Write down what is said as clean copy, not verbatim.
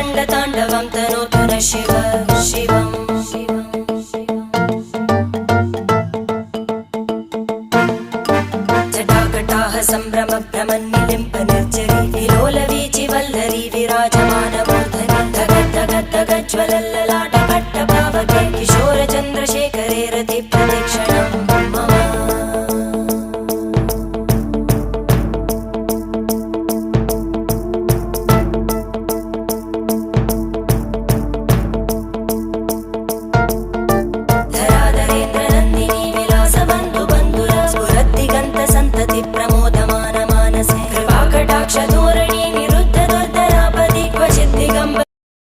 रङ्गताण्डवं तनोतु न शिव शिवम् जटाकटाः सम्भ्रमभ्रमन्निलिम्प निर्जरी विलोलवीचि वल्लरी विराजमानमूर्धनि धगद्धगद्धगज्ज्वलल्ललाट